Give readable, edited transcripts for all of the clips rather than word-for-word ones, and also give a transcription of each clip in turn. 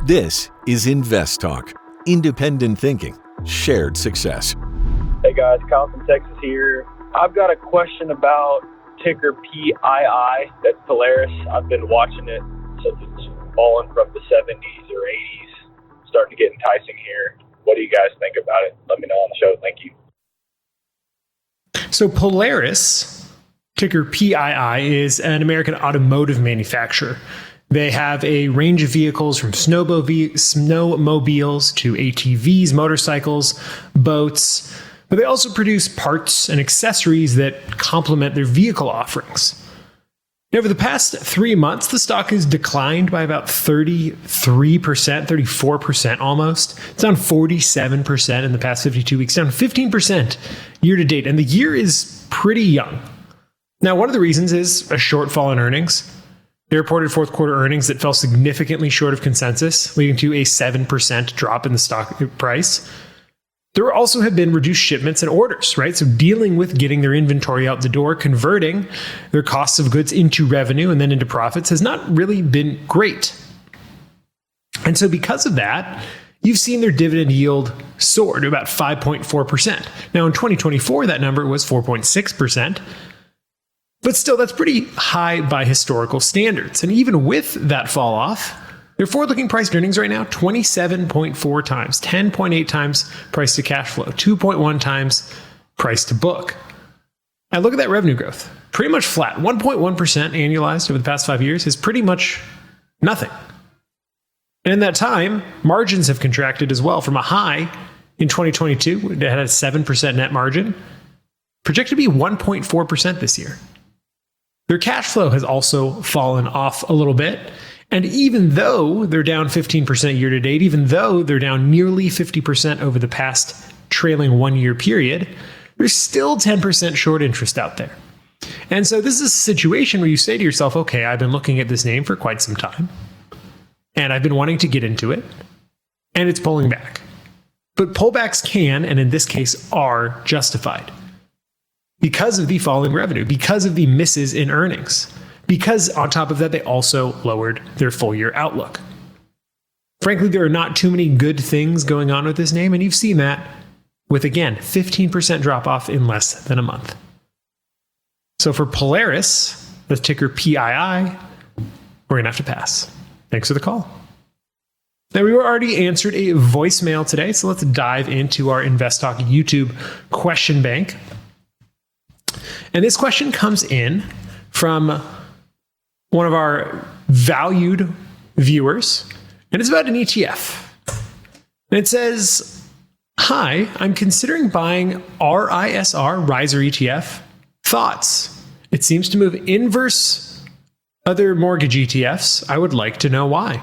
This is InvestTalk. Independent thinking, shared success. Hey guys, Kyle from Texas here. I've got a question about ticker PII. That's Polaris. I've been watching it since it's fallen from the 70s or 80s. Starting to get enticing here. What do you guys think about it? Let me know on the show. Thank you. So Polaris, ticker PII, is an American automotive manufacturer. They have a range of vehicles from snowmobiles to ATVs, motorcycles, boats, but they also produce parts and accessories that complement their vehicle offerings. Now, over the past 3 months, the stock has declined by about 33%, 34% almost. It's down 47% in the past 52 weeks, down 15% year to date, and the year is pretty young. Now, one of the reasons is a shortfall in earnings. They reported fourth quarter earnings that fell significantly short of consensus, leading to a 7% drop in the stock price. There also have been reduced shipments and orders, right? So dealing with getting their inventory out the door, converting their costs of goods into revenue and then into profits has not really been great. And so because of that, you've seen their dividend yield soar to about 5.4%. Now in 2024, that number was 4.6%. But still, that's pretty high by historical standards. And even with that fall off, their forward-looking price earnings right now, 27.4 times, 10.8 times price to cash flow, 2.1 times price to book. And look at that revenue growth. Pretty much flat. 1.1% annualized over the past 5 years is pretty much nothing. And in that time, margins have contracted as well from a high in 2022. It had a 7% net margin, projected to be 1.4% this year. Their cash flow has also fallen off a little bit. And even though they're down 15% year to date, even though they're down nearly 50% over the past trailing 1 year period, there's still 10% short interest out there. And so this is a situation where you say to yourself, okay, I've been looking at this name for quite some time, and I've been wanting to get into it, and it's pulling back. But pullbacks can, and in this case, are justified because of the falling revenue, because of the misses in earnings, because on top of that, they also lowered their full year outlook. Frankly, there are not too many good things going on with this name, and you've seen that with, again, 15% drop off in less than a month. So for Polaris, the ticker PII, we're going to have to pass. Thanks for the call. Now, we already answered a voicemail today, so let's dive into our InvestTalk YouTube question bank. And this question comes in from one of our valued viewers, and it's about an ETF. And it says, hi, I'm considering buying RISR ETF. Thoughts? It seems to move inverse other mortgage ETFs. I would like to know why.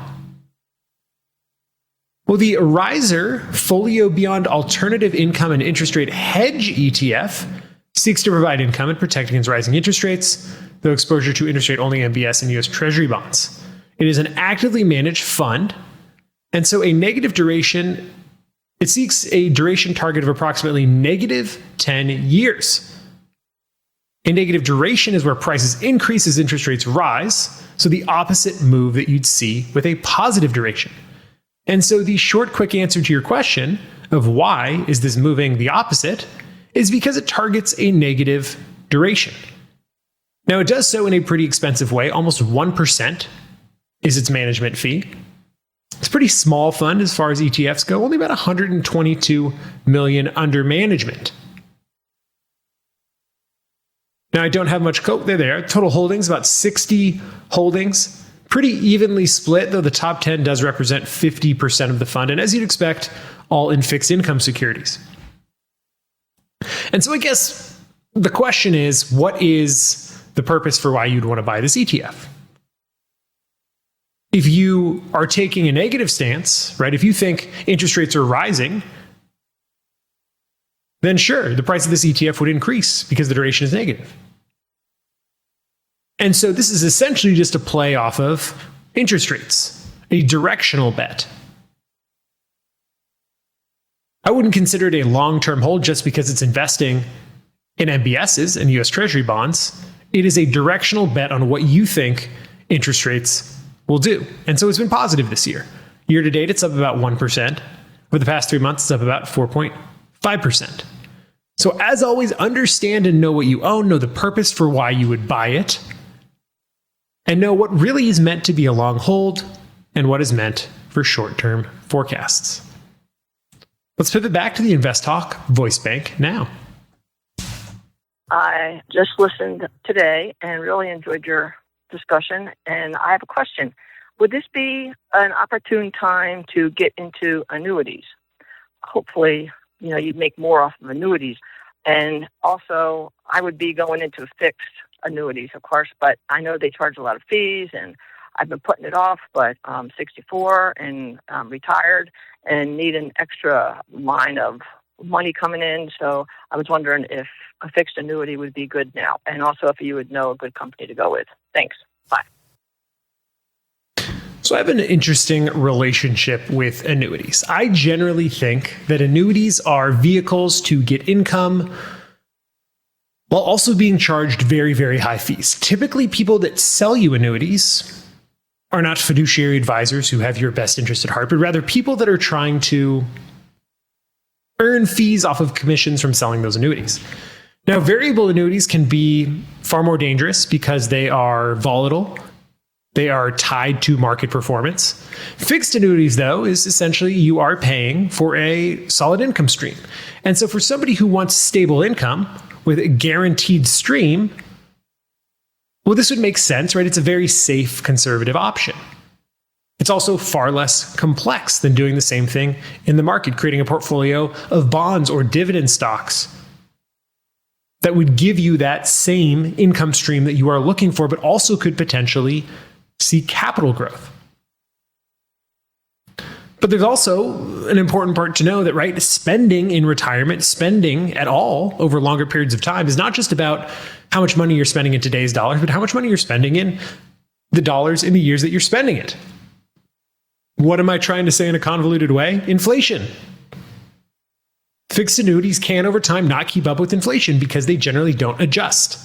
Well, the RISR Folio Beyond Alternative Income and Interest Rate Hedge ETF seeks to provide income and protect against rising interest rates, though exposure to interest rate only MBS and U.S. Treasury bonds. It is an actively managed fund, and so it seeks a duration target of approximately negative 10 years. A negative duration is where prices increase as interest rates rise, so the opposite move that you'd see with a positive duration. And so the short, quick answer to your question of why is this moving the opposite is because it targets a negative duration. Now, it does so in a pretty expensive way. Almost 1% is its management fee. It's a pretty small fund as far as ETFs go, only about $122 million under management. Now, I don't have much coat there. Total holdings, about 60 holdings. Pretty evenly split, though the top 10 does represent 50% of the fund. And as you'd expect, all in fixed income securities. And so I guess the question is, what is the purpose for why you'd want to buy this ETF? If you are taking a negative stance, right, if you think interest rates are rising, then sure, the price of this ETF would increase because the duration is negative. And so this is essentially just a play off of interest rates, a directional bet. I wouldn't consider it a long-term hold just because it's investing in MBSs and U.S. Treasury bonds. It is a directional bet on what you think interest rates will do. And so it's been positive this year. Year to date, it's up about 1%. Over the past 3 months, it's up about 4.5%. So as always, understand and know what you own, know the purpose for why you would buy it, and know what really is meant to be a long hold and what is meant for short-term forecasts. Let's pivot back to the InvestTalk voice bank now. I just listened today and really enjoyed your discussion, and I have a question. Would this be an opportune time to get into annuities? Hopefully, you'd make more off of annuities. And also, I would be going into fixed annuities, of course, but I know they charge a lot of fees, and I've been putting it off, but I'm 64 and I'm retired and need an extra line of money coming in. So I was wondering if a fixed annuity would be good now, and also if you would know a good company to go with. Thanks. Bye. So I have an interesting relationship with annuities. I generally think that annuities are vehicles to get income while also being charged very, very high fees. Typically, people that sell you annuities are not fiduciary advisors who have your best interest at heart, but rather people that are trying to earn fees off of commissions from selling those annuities. Now, variable annuities can be far more dangerous because they are volatile. They are tied to market performance. Fixed annuities, though, is essentially you are paying for a solid income stream. And so for somebody who wants stable income with a guaranteed stream, well, this would make sense, right? It's a very safe, conservative option. It's also far less complex than doing the same thing in the market, creating a portfolio of bonds or dividend stocks that would give you that same income stream that you are looking for, but also could potentially see capital growth. But there's also an important part to know that, right, spending in retirement, spending at all over longer periods of time is not just about how much money you're spending in today's dollars, but how much money you're spending in the dollars in the years that you're spending it. What am I trying to say in a convoluted way? Inflation. Fixed annuities can over time not keep up with inflation because they generally don't adjust.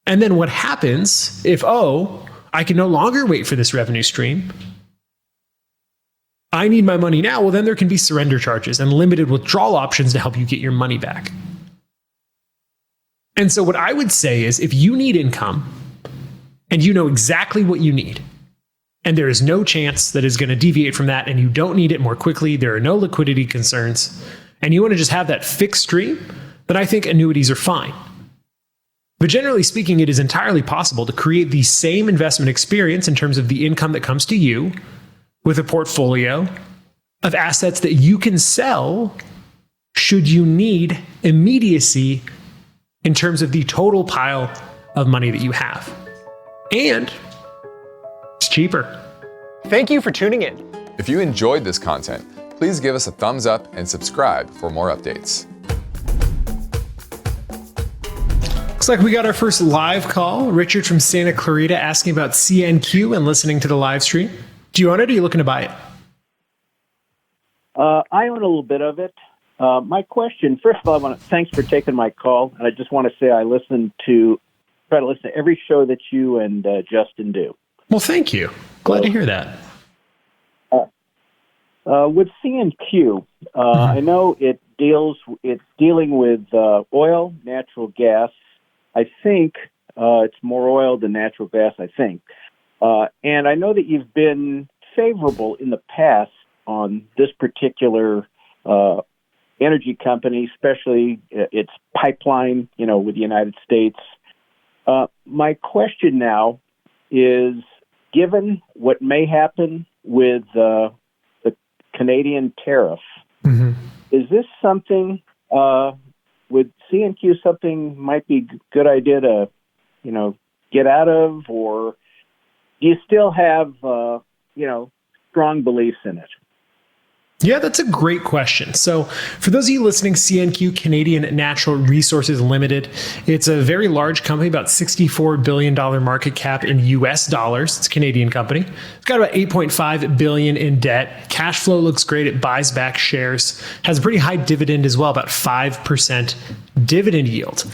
And then what happens if, I can no longer wait for this revenue stream, I need my money now, well, then there can be surrender charges and limited withdrawal options to help you get your money back. And so what I would say is if you need income and you know exactly what you need, and there is no chance that is going to deviate from that, and you don't need it more quickly, there are no liquidity concerns, and you want to just have that fixed stream, then I think annuities are fine. But generally speaking, it is entirely possible to create the same investment experience in terms of the income that comes to you with a portfolio of assets that you can sell should you need immediacy in terms of the total pile of money that you have. And it's cheaper. Thank you for tuning in. If you enjoyed this content, please give us a thumbs up and subscribe for more updates. Looks like we got our first live call. Richard from Santa Clarita asking about CNQ and listening to the live stream. Do you own it or are you looking to buy it? I own a little bit of it. My question, first of all, thanks for taking my call. And I just want to say I try to listen to every show that you and Justin do. Well, thank you. Glad to hear that. With CNQ, I know it's dealing with oil, natural gas. I think it's more oil than natural gas, I think. And I know that you've been favorable in the past on this particular energy company, especially its pipeline, with the United States. My question now is, given what may happen with the Canadian tariff, is this something, would CNQ something might be good idea to, get out of, or do you still have, strong beliefs in it? Yeah, that's a great question. So for those of you listening, CNQ, Canadian Natural Resources Limited, it's a very large company, about $64 billion market cap in US dollars. It's a Canadian company. It's got about $8.5 billion in debt. Cash flow looks great. It buys back shares, has a pretty high dividend as well, about 5% dividend yield.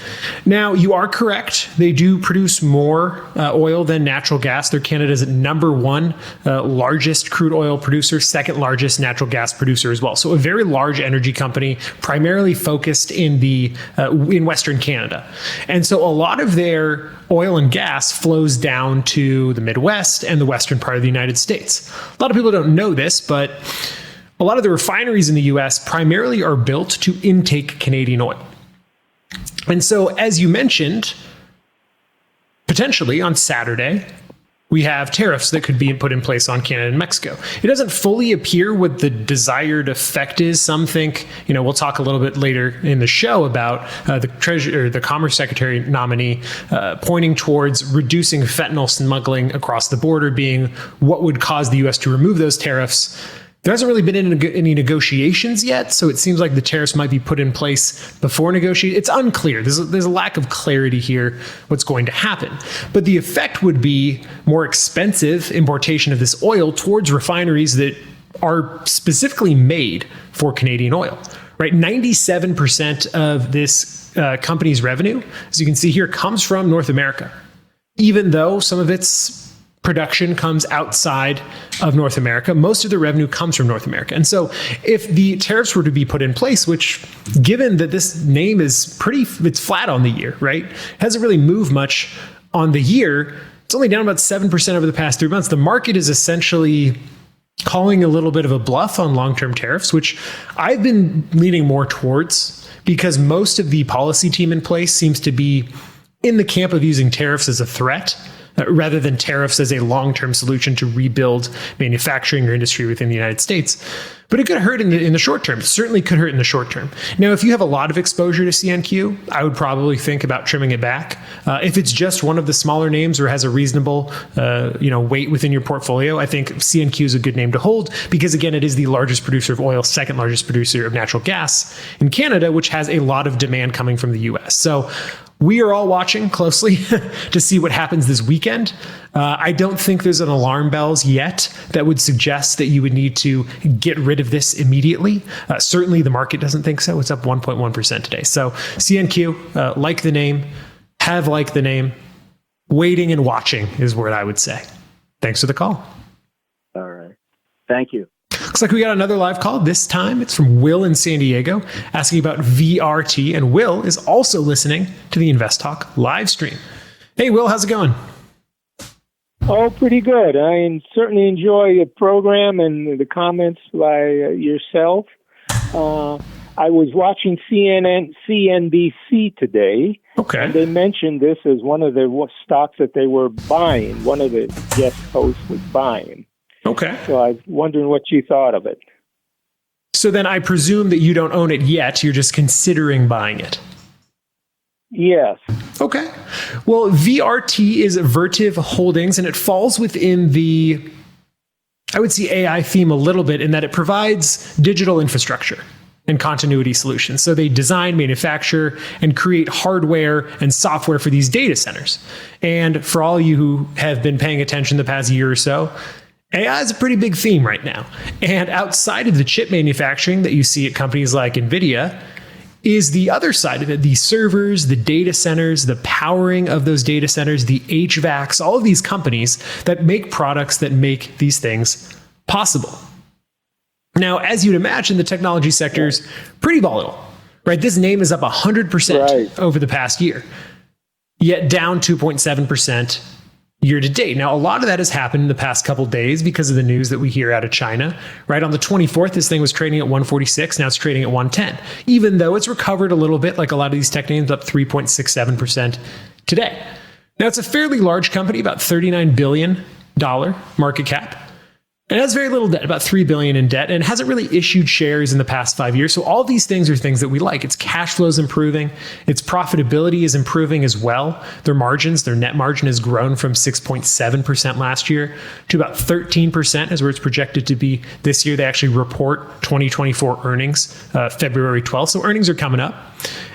Now, you are correct. They do produce more oil than natural gas. They're Canada's number one largest crude oil producer, second largest natural gas producer as well. So a very large energy company, primarily focused in in Western Canada. And so a lot of their oil and gas flows down to the Midwest and the western part of the United States. A lot of people don't know this, but a lot of the refineries in the US primarily are built to intake Canadian oil. And so, as you mentioned, potentially on Saturday, we have tariffs that could be put in place on Canada and Mexico. It doesn't fully appear what the desired effect is. Some think, we'll talk a little bit later in the show about the Commerce Secretary nominee pointing towards reducing fentanyl smuggling across the border being what would cause the U.S. to remove those tariffs. There hasn't really been any negotiations yet, so it seems like the tariffs might be put in place before negotiations. It's unclear. There's a lack of clarity here what's going to happen. But the effect would be more expensive importation of this oil towards refineries that are specifically made for Canadian oil. Right? 97% of this company's revenue, as you can see here, comes from North America, even though some of its production comes outside of North America. Most of the revenue comes from North America. And so if the tariffs were to be put in place, which given that this name is it's flat on the year, right? It hasn't really moved much on the year. It's only down about 7% over the past 3 months. The market is essentially calling a little bit of a bluff on long-term tariffs, which I've been leaning more towards because most of the policy team in place seems to be in the camp of using tariffs as a threat rather than tariffs as a long-term solution to rebuild manufacturing or industry within the United States. But it could hurt in the short term. It certainly could hurt in the short term. Now, if you have a lot of exposure to CNQ, I would probably think about trimming it back. If it's just one of the smaller names or has a reasonable weight within your portfolio, I think CNQ is a good name to hold because, again, it is the largest producer of oil, second largest producer of natural gas in Canada, which has a lot of demand coming from the U.S. So we are all watching closely to see what happens this weekend. I don't think there's an alarm bells yet that would suggest that you would need to get rid of this immediately. Certainly the market doesn't think so. It's up 1.1% today. So CNQ, like the name, waiting and watching is what I would say. Thanks for the call. All right. Thank you. Looks like we got another live call. This time it's from Will in San Diego asking about VRT. And Will is also listening to the InvestTalk live stream. Hey, Will, how's it going? Oh, pretty good. I certainly enjoy the program and the comments by yourself. I was watching CNBC today. Okay. And they mentioned this as one of the stocks that they were buying. One of the guest hosts was buying. Okay. So I was wondering what you thought of it. So then I presume that you don't own it yet. You're just considering buying it. Yes. Okay. Well, VRT is Vertiv Holdings, and it falls within the, I would say, AI theme a little bit in that it provides digital infrastructure and continuity solutions. So they design, manufacture, and create hardware and software for these data centers. And for all you who have been paying attention the past year or so, AI is a pretty big theme right now. And outside of the chip manufacturing that you see at companies like NVIDIA is the other side of it, the servers, the data centers, the powering of those data centers, the HVACs, all of these companies that make products that make these things possible. Now, as you'd imagine, the technology sector is pretty volatile, right? This name is up 100% over the past year, yet down 2.7% year to date. Now, a lot of that has happened in the past couple of days because of the news that we hear out of China, right? On the 24th, this thing was trading at 146. Now it's trading at 110, even though it's recovered a little bit, like a lot of these tech names, up 3.67% today. Now, it's a fairly large company, about $39 billion market cap. It has very little debt, about $3 billion in debt, and hasn't really issued shares in the past 5 years. So all these things are things that we like. Its cash flow is improving. Its profitability is improving as well. Their margins, their net margin has grown from 6.7% last year to about 13% is where it's projected to be this year. They actually report 2024 earnings February 12th. So earnings are coming up.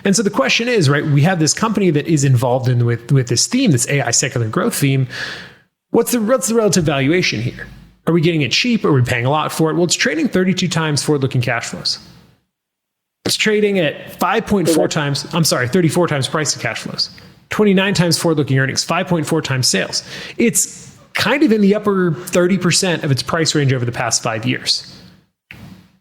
And so the question is, right, we have this company that is involved in with this theme, this AI secular growth theme. What's the relative valuation here? Are we getting it cheap? Are we paying a lot for it? Well, it's trading 32 times forward-looking cash flows. It's trading at 5.4 times, 34 times price to cash flows, 29 times forward-looking earnings, 5.4 times sales. It's kind of in the upper 30% of its price range over the past 5 years.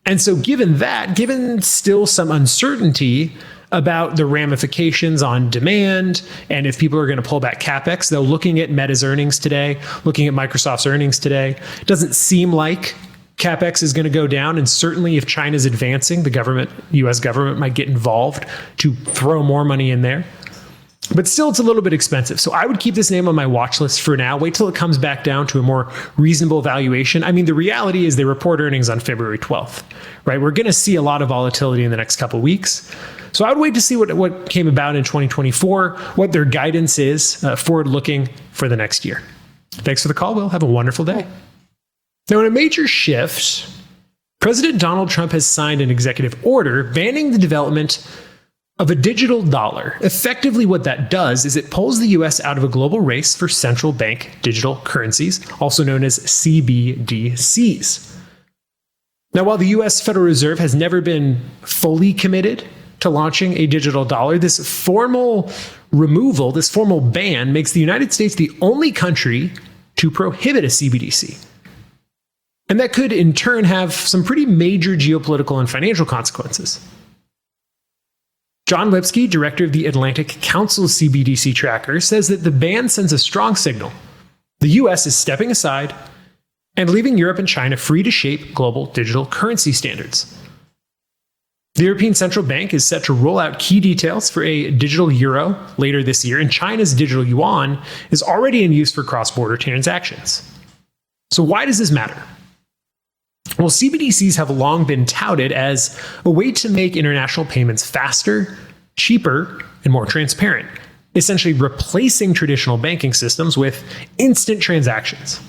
And so given still some uncertainty about the ramifications on demand and if people are going to pull back CapEx, though looking at Meta's earnings today, looking at Microsoft's earnings today, it doesn't seem like CapEx is going to go down. And certainly if China's advancing, the US government might get involved to throw more money in there. But still, it's a little bit expensive. So I would keep this name on my watch list for now. Wait till it comes back down to a more reasonable valuation. I mean, the reality is they report earnings on February 12th, right? We're going to see a lot of volatility in the next couple of weeks. So I would wait to see what came about in 2024, what their guidance is forward-looking for the next year. Thanks for the call, Will. Have a wonderful day. Now, in a major shift, President Donald Trump has signed an executive order banning the development of a digital dollar. Effectively, what that does is it pulls the U.S. out of a global race for central bank digital currencies, also known as CBDCs. Now, while the U.S. Federal Reserve has never been fully committed to launching a digital dollar, this formal removal, this formal ban, makes the United States the only country to prohibit a CBDC. And that could, in turn, have some pretty major geopolitical and financial consequences. John Lipsky, director of the Atlantic Council's CBDC tracker, says that the ban sends a strong signal. The U.S. is stepping aside and leaving Europe and China free to shape global digital currency standards. The European Central Bank is set to roll out key details for a digital euro later this year, and China's digital yuan is already in use for cross-border transactions. So why does this matter? Well, CBDCs have long been touted as a way to make international payments faster, cheaper, and more transparent, essentially replacing traditional banking systems with instant transactions.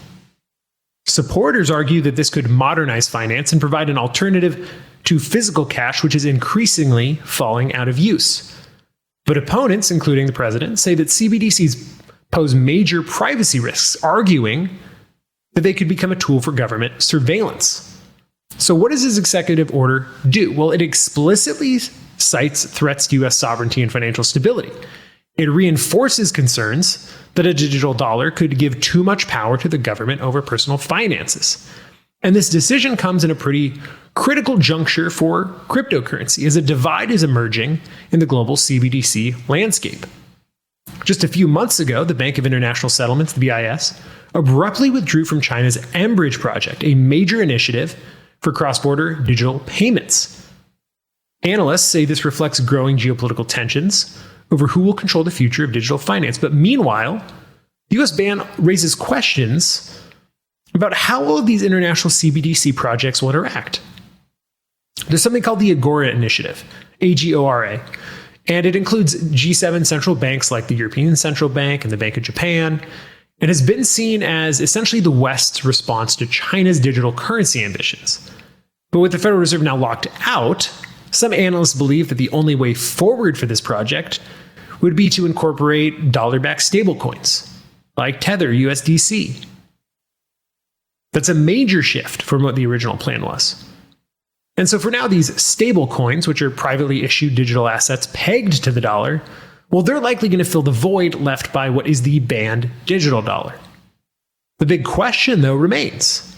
Supporters argue that this could modernize finance and provide an alternative to physical cash, which is increasingly falling out of use. But opponents, including the president, say that CBDCs pose major privacy risks, arguing that they could become a tool for government surveillance. So what does this executive order do? Well, it explicitly cites threats to U.S. sovereignty and financial stability. It reinforces concerns that a digital dollar could give too much power to the government over personal finances. And this decision comes in a pretty critical juncture for cryptocurrency, as a divide is emerging in the global CBDC landscape. Just a few months ago, the Bank of International Settlements, the BIS, abruptly withdrew from China's mBridge project, a major initiative for cross-border digital payments. Analysts say this reflects growing geopolitical tensions over who will control the future of digital finance. But meanwhile, the U.S. ban raises questions about how all of these international CBDC projects will interact. There's something called the Agora Initiative, AGORA, and it includes G7 central banks like the European Central Bank and the Bank of Japan, and has been seen as essentially the West's response to China's digital currency ambitions. But with the Federal Reserve now locked out, some analysts believe that the only way forward for this project would be to incorporate dollar-backed stablecoins, like Tether USDC. That's a major shift from what the original plan was. And so for now, these stablecoins, which are privately issued digital assets pegged to the dollar, well, they're likely going to fill the void left by what is the banned digital dollar. The big question, though, remains,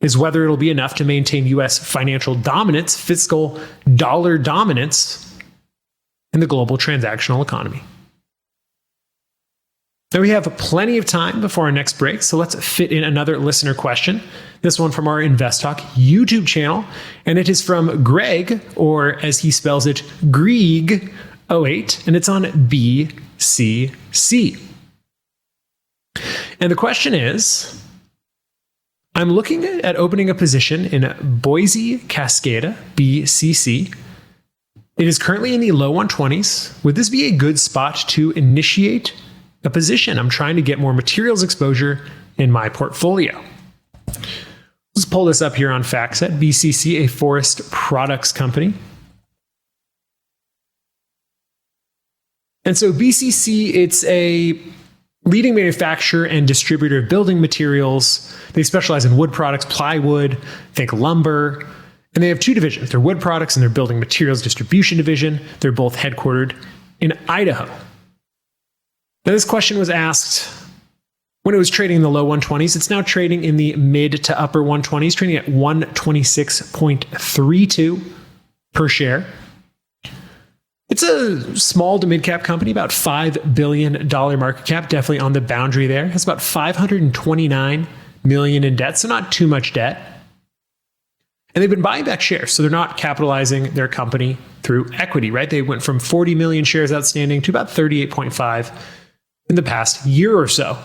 is whether it'll be enough to maintain U.S. financial dominance, fiscal dollar dominance in the global transactional economy. Now, we have plenty of time before our next break, so let's fit in another listener question. This one from our InvestTalk YouTube channel, and it is from Greg, or as he spells it, Greeg08, and it's on BCC. And the question is, I'm looking at opening a position in Boise Cascada, BCC. It is currently in the low 120s. Would this be a good spot to initiate a position? I'm trying to get more materials exposure in my portfolio. Let's pull this up here on FactSet. BCC, a forest products company. And so BCC, it's a leading manufacturer and distributor of building materials. They specialize in wood products, plywood, think lumber. And they have two divisions. Their wood products and their building materials distribution division. They're both headquartered in Idaho. Now, this question was asked when it was trading in the low 120s. It's now trading in the mid to upper 120s, trading at 126.32 per share. It's a small to mid-cap company, about $5 billion market cap, definitely on the boundary there. It has about $529 million in debt, so not too much debt. And they've been buying back shares, so they're not capitalizing their company through equity, right? They went from 40 million shares outstanding to about 38.5 in the past year or so.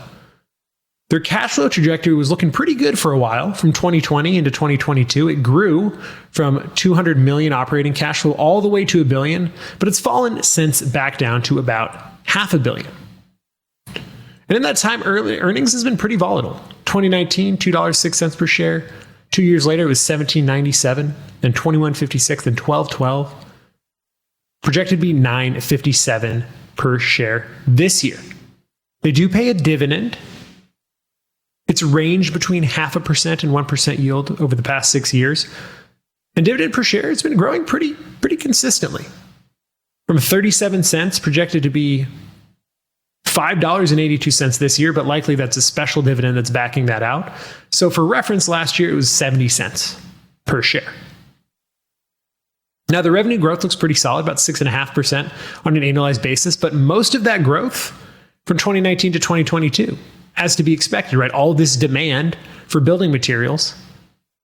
Their cash flow trajectory was looking pretty good for a while. From 2020 into 2022, it grew from 200 million operating cash flow all the way to $1 billion, but it's fallen since back down to about $500 million. And in that time, earnings has been pretty volatile. 2019, $2.06 per share. 2 years later, it was $17.97, then $21.56, then $12.12. Projected to be $9.57 per share this year. They do pay a dividend. It's ranged between 0.5% and 1% yield over the past 6 years. And dividend per share, it's been growing pretty consistently. From 37 cents projected to be $5.82 this year, but likely that's a special dividend that's backing that out. So for reference, last year it was 70 cents per share. Now the revenue growth looks pretty solid, about 6.5% on an annualized basis, but most of that growth from 2019 to 2022, as to be expected, right? All this demand for building materials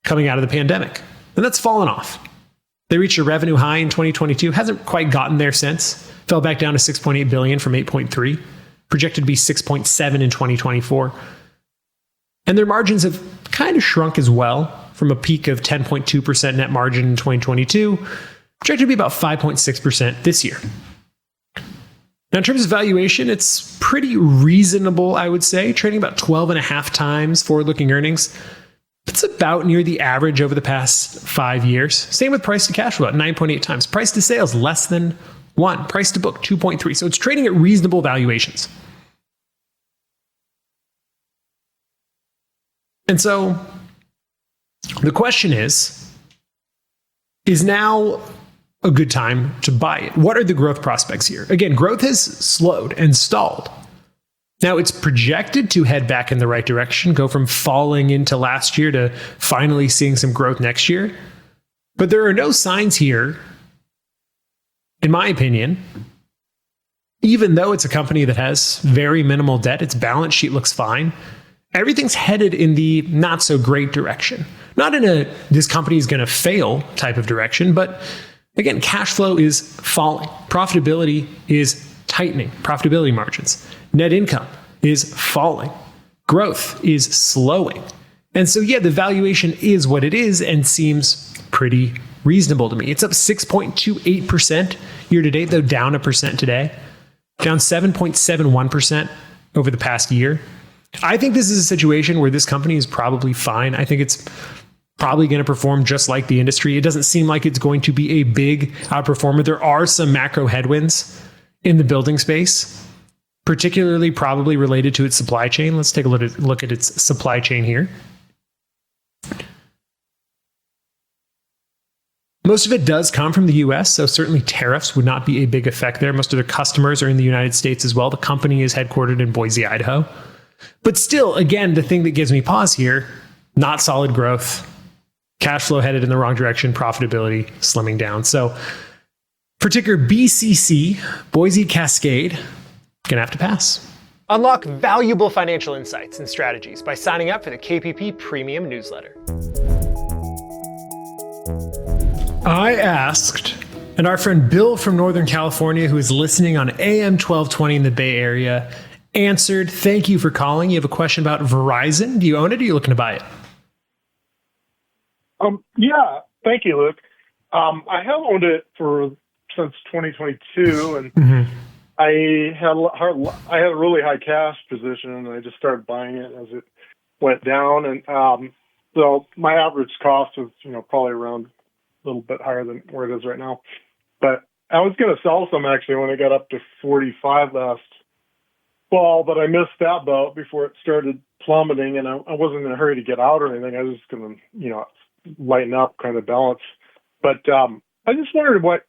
coming out of the pandemic. And that's fallen off. They reached a revenue high in 2022, hasn't quite gotten there since. Fell back down to 6.8 billion from 8.3, projected to be 6.7 in 2024. And their margins have kind of shrunk as well from a peak of 10.2% net margin in 2022, projected to be about 5.6% this year. Now, in terms of valuation, it's pretty reasonable, I would say, trading about 12.5 times forward-looking earnings. It's about near the average over the past 5 years. Same with price to cash flow at 9.8 times. Price to sales, less than 1. Price to book, 2.3. So it's trading at reasonable valuations. And so the question is now a good time to buy it? What are the growth prospects here? Again, growth has slowed and stalled. Now it's projected to head back in the right direction, go from falling into last year to finally seeing some growth next year. But there are no signs here, in my opinion, even though it's a company that has very minimal debt, its balance sheet looks fine. Everything's headed in the not so great direction. Not in a this company is going to fail type of direction, but again, cash flow is falling. Profitability is tightening. Profitability margins. Net income is falling. Growth is slowing. And so, yeah, the valuation is what it is and seems pretty reasonable to me. It's up 6.28% year to date, though down 1% today. Down 7.71% over the past year. I think this is a situation where this company is probably fine. I think it's probably going to perform just like the industry. It doesn't seem like it's going to be a big outperformer. There are some macro headwinds in the building space, particularly probably related to its supply chain. Let's take a look at its supply chain here. Most of it does come from the US, so certainly tariffs would not be a big effect there. Most of their customers are in the United States as well. The company is headquartered in Boise, Idaho. But still, again, the thing that gives me pause here, not solid growth, cash flow headed in the wrong direction, profitability slimming down. So for ticker BCC, Boise Cascade, gonna have to pass. Unlock valuable financial insights and strategies by signing up for the KPP Premium Newsletter. I asked, and our friend Bill from Northern California, who is listening on AM 1220 in the Bay Area, answered. Thank you for calling. You have a question about Verizon. Do you own it or are you looking to buy it? Yeah, thank you, Luke. I have owned it since 2022, and I had a really high cash position, and I just started buying it as it went down, and so my average cost was probably around a little bit higher than where it is right now. But I was going to sell some actually when it got up to 45 last fall, but I missed that boat before it started plummeting, and I wasn't in a hurry to get out or anything. I was just going to lighten up, kind of balance. But I just wondered what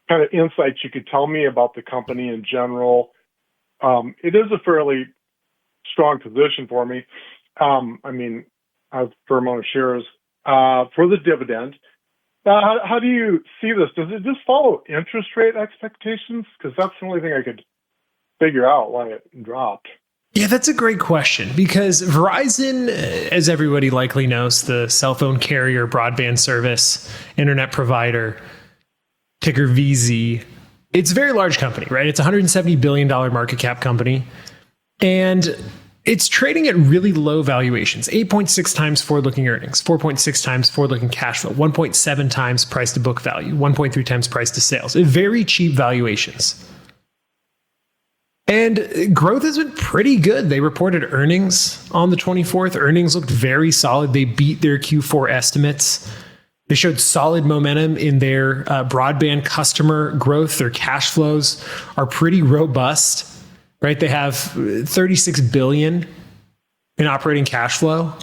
kind of insights you could tell me about the company in general. It is a fairly strong position for me. I mean, I have a fair amount of shares for the dividend. How do you see this? Does it just follow interest rate expectations? Because that's the only thing I could figure out why it dropped. Yeah, that's a great question, because Verizon, as everybody likely knows, the cell phone carrier, broadband service, internet provider, ticker VZ, it's a very large company, right? It's a $170 billion market cap company. And it's trading at really low valuations, 8.6 times forward-looking earnings, 4.6 times forward-looking cash flow, 1.7 times price to book value, 1.3 times price to sales. Very cheap valuations. And growth has been pretty good. They reported earnings on the 24th. Earnings looked very solid. They beat their Q4 estimates. They showed solid momentum in their broadband customer growth. Their cash flows are pretty robust, right? They have $36 billion in operating cash flow.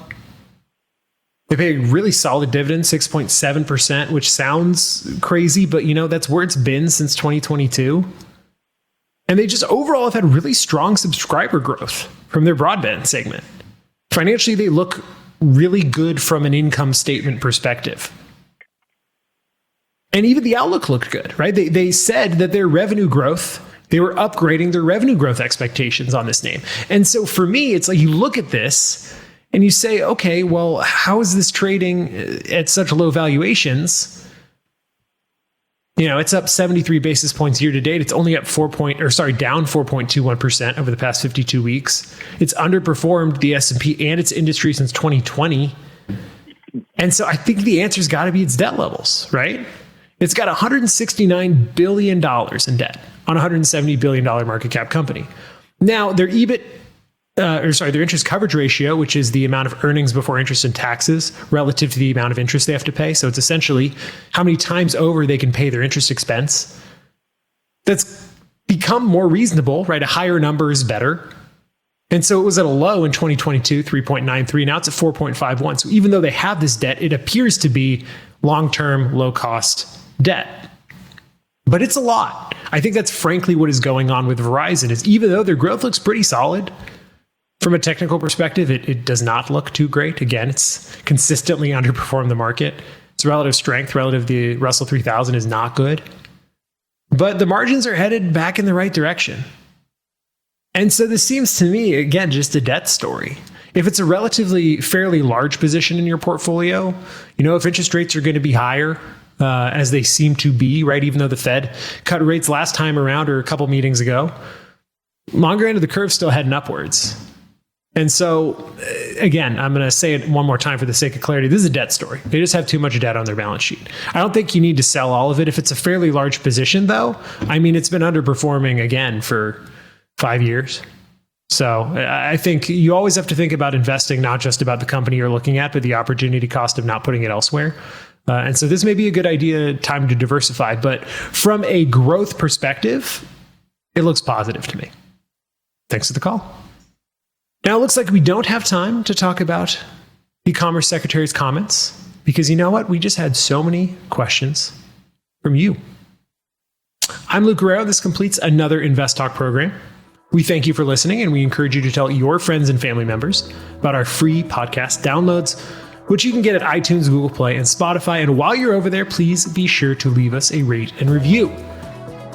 They pay a really solid dividend, 6.7%, which sounds crazy, but that's where it's been since 2022. And they just overall have had really strong subscriber growth from their broadband segment. Financially, they look really good from an income statement perspective. And even the outlook looked good, right? They said that their revenue growth, they were upgrading their revenue growth expectations on this name. And so for me, it's like you look at this and you say, okay, well, how is this trading at such low valuations? It's up 73 basis points year to date. It's only up down 4.21% over the past 52 weeks. It's underperformed the S&P and its industry since 2020. And so I think the answer's got to be its debt levels, right? It's got $169 billion in debt on a $170 billion market cap company. Now, their their interest coverage ratio, which is the amount of earnings before interest and taxes relative to the amount of interest they have to pay. So it's essentially how many times over they can pay their interest expense. That's become more reasonable, right? A higher number is better. And so it was at a low in 2022, 3.93. Now it's at 4.51. So even though they have this debt, it appears to be long-term, low-cost debt. But it's a lot. I think that's frankly what is going on with Verizon, is even though their growth looks pretty solid, from a technical perspective, it does not look too great. Again, it's consistently underperformed the market. Its relative strength relative to the Russell 3000 is not good. But the margins are headed back in the right direction. And so this seems to me, again, just a debt story. If it's a relatively fairly large position in your portfolio, if interest rates are going to be higher, as they seem to be, right? Even though the Fed cut rates last time around or a couple meetings ago, longer end of the curve still heading upwards. And so, again, I'm going to say it one more time for the sake of clarity. This is a debt story. They just have too much debt on their balance sheet. I don't think you need to sell all of it. If it's a fairly large position, though, it's been underperforming again for 5 years. So I think you always have to think about investing, not just about the company you're looking at, but the opportunity cost of not putting it elsewhere. And so this may be a good time to diversify. But from a growth perspective, it looks positive to me. Thanks for the call. Now, it looks like we don't have time to talk about the Commerce Secretary's comments, because you know what? We just had so many questions from you. I'm Luke Guerrero. This completes another InvestTalk program. We thank you for listening, and we encourage you to tell your friends and family members about our free podcast downloads, which you can get at iTunes, Google Play, and Spotify. And while you're over there, please be sure to leave us a rate and review.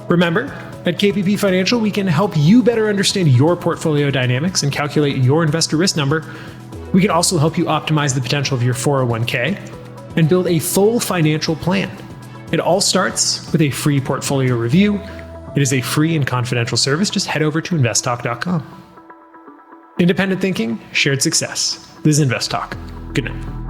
Remember, at KPP Financial, we can help you better understand your portfolio dynamics and calculate your investor risk number. We can also help you optimize the potential of your 401k and build a full financial plan. It all starts with a free portfolio review. It is a free and confidential service. Just head over to investtalk.com. Independent thinking, shared success. This is InvestTalk. Good night.